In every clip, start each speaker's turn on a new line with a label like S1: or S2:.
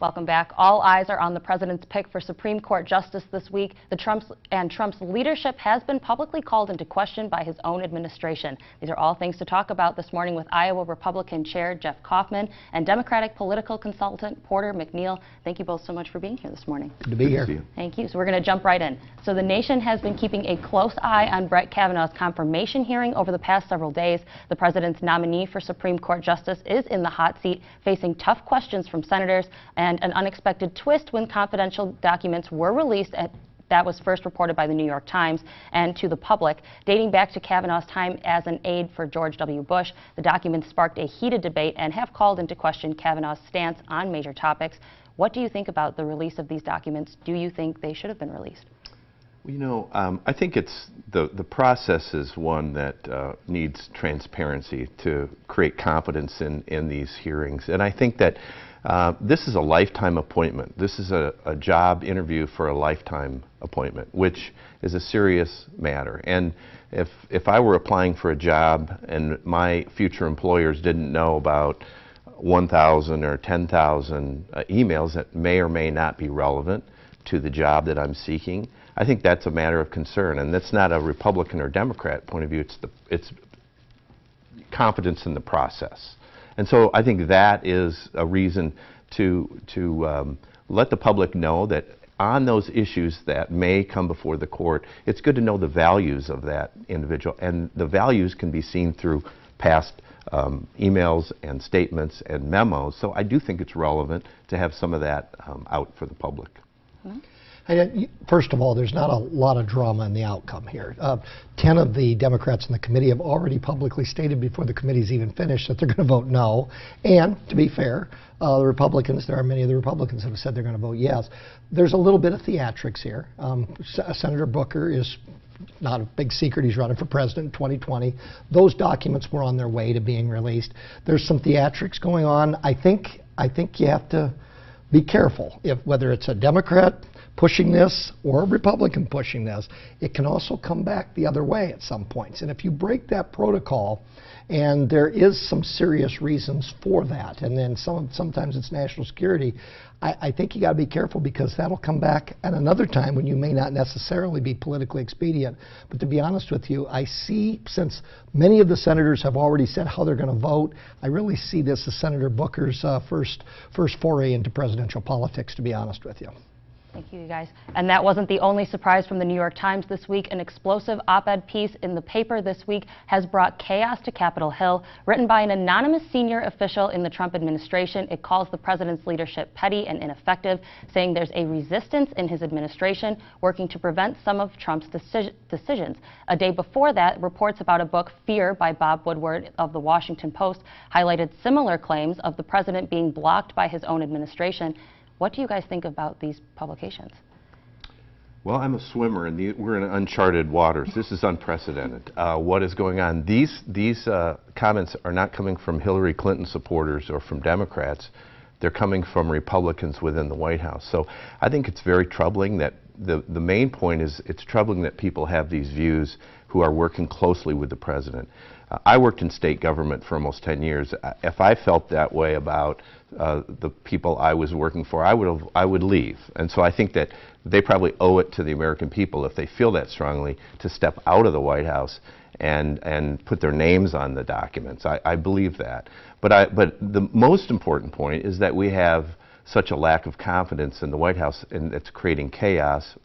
S1: Welcome back. All eyes are on the president's pick for Supreme Court justice this week. Trump's leadership has been publicly called into question by his own administration. These are all things to talk about this morning with Iowa Republican Chair Jeff Kaufman and Democratic political consultant Porter McNeil. Thank you both so much for being here this morning.
S2: Good to be here.
S1: Thank you. So we're going to jump right in. So the nation has been keeping a close eye on Brett Kavanaugh's confirmation hearing over the past several days. The president's nominee for Supreme Court justice is in the hot seat, facing tough questions from senators and an unexpected twist when confidential documents were released that was first reported by the New York Times and to the public. Dating back to Kavanaugh's time as an aide for George W. Bush, the documents sparked a heated debate and have called into question Kavanaugh's stance on major topics. What do you think about the release of these documents? Do you think they should have been released?
S3: Well, you know, I think it's the process is one that needs transparency to create confidence in these hearings. And I think that this is a lifetime appointment. This is a job interview for a lifetime appointment, which is a serious matter. And if I were applying for a job and my future employers didn't know about 1,000 or 10,000 emails that may or may not be relevant to the job that I'm seeking, I think that's a matter of concern. And that's not a Republican or Democrat point of view. It's confidence in the process. And so I think that is a reason to let the public know that on those issues that may come before the court, it's good to know the values of that individual. And the values can be seen through past emails and statements and memos. So I do think it's relevant to have some of that out for the public.
S1: Mm-hmm.
S2: First of all, there's not a lot of drama in the outcome here. 10 of the Democrats in the committee have already publicly stated before the committee's even finished that they're going to vote no. And to be fair, the Republicans, there are many of the Republicans who have said they're going to vote yes. There's a little bit of theatrics here. Senator Booker is not a big secret. He's running for president in 2020. Those documents were on their way to being released. There's some theatrics going on. I think you have to be careful. Whether it's a Democrat pushing this or a Republican pushing this, it can also come back the other way at some points. And if you break that protocol, and there is some serious reasons for that, and then sometimes it's national security, I think you got to be careful, because that'll come back at another time when you may not necessarily be politically expedient. But to be honest with you, I see, since many of the senators have already said how they're going to vote, I really see this as Senator Booker's first foray into presidential politics, to be honest with you.
S1: Thank you, guys. And that wasn't the only surprise from the New York Times this week. An explosive op-ed piece in the paper this week has brought chaos to Capitol Hill. Written by an anonymous senior official in the Trump administration, it calls the president's leadership petty and ineffective, saying there's a resistance in his administration working to prevent some of Trump's decisions. A day before that, reports about a book, Fear, by Bob Woodward of The Washington Post, highlighted similar claims of the president being blocked by his own administration. What do you guys think about these publications?
S3: Well, I'm a swimmer, and we're in uncharted waters. This is unprecedented. What is going on? These comments are not coming from Hillary Clinton supporters or from Democrats. They're coming from Republicans within the White House. So I think it's very troubling that the main point is it's troubling that people have these views who are working closely with the president. I worked in state government for almost 10 years. If I felt that way about the people I was working for, I would leave. And so I think that they probably owe it to the American people, if they feel that strongly, to step out of the White House and put their names on the documents. I believe that. But the most important point is that we have such a lack of confidence in the White House, and it's creating chaos.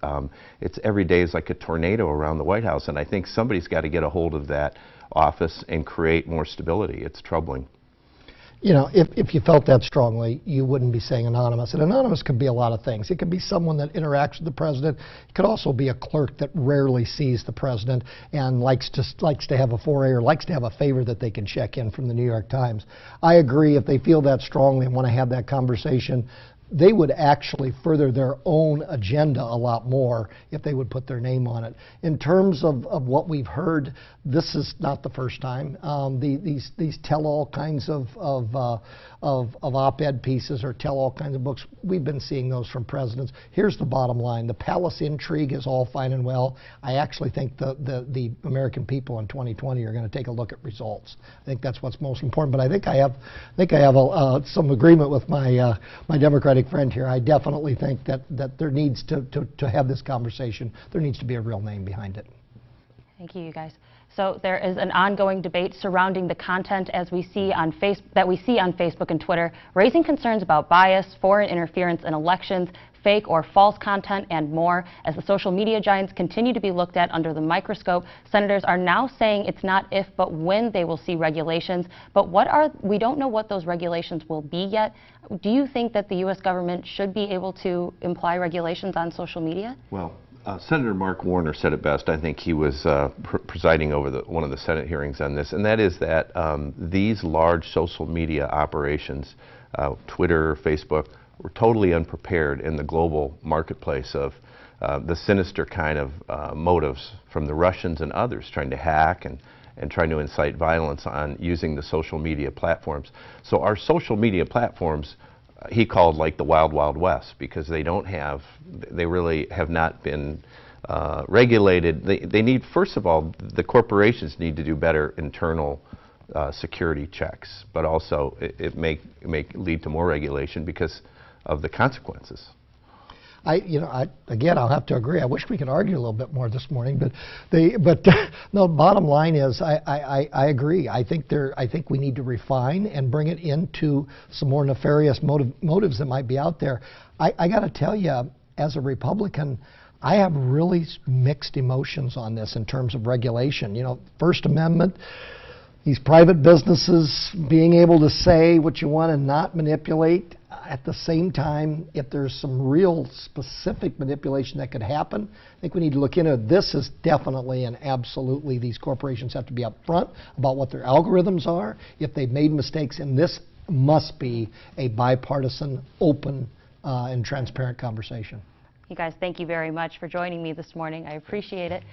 S3: It's every day is like a tornado around the White House, and I think somebody's got to get a hold of that office and create more stability. It's troubling.
S2: You know, if you felt that strongly, you wouldn't be saying anonymous. And anonymous could be a lot of things. It could be someone that interacts with the president. It could also be a clerk that rarely sees the president and likes to have a foray or likes to have a favor that they can check in from the New York Times. I agree, if they feel that strongly and want to have that conversation, they would actually further their own agenda a lot more if they would put their name on it. In terms of what we've heard, this is not the first time. These tell-all kinds of op-ed pieces or tell-all kinds of books, we've been seeing those from presidents. Here's the bottom line. The palace intrigue is all fine and well. I actually think the American people in 2020 are going to take a look at results. I think that's what's most important. But I think I have some agreement with my Democratic Democratic friend here, I definitely think that there needs to have this conversation. There needs to be a real name behind it.
S1: Thank you, you guys. So there is an ongoing debate surrounding the content as we see on Facebook and Twitter, raising concerns about bias, foreign interference in elections, fake or false content, and more. As the social media giants continue to be looked at under the microscope, senators are now saying it's not if but when they will see regulations. But we don't know what those regulations will be yet. Do you think that the U.S. government should be able to imply regulations on social media?
S3: Well, Senator Mark Warner said it best. I think he was presiding over one of the Senate hearings on this, and that is that these large social media operations, Twitter, Facebook, were totally unprepared in the global marketplace of the sinister kind of motives from the Russians and others trying to hack and trying to incite violence on using the social media platforms. So our social media platforms he called like the Wild Wild West, because they really have not been regulated. They need, first of all, the corporations need to do better internal security checks, but also it may lead to more regulation because of the consequences.
S2: Again, I'll have to agree. I wish we could argue a little bit more this morning, but no. Bottom line is, I agree. I think we need to refine and bring it into some more nefarious motives that might be out there. I got to tell you, as a Republican, I have really mixed emotions on this in terms of regulation. First Amendment. These private businesses being able to say what you want and not manipulate. At the same time, if there's some real specific manipulation that could happen, I think we need to look into it. This is definitely and absolutely, these corporations have to be upfront about what their algorithms are. If they've made mistakes, and this must be a bipartisan, open, and transparent conversation.
S1: You guys, thank you very much for joining me this morning. I appreciate it.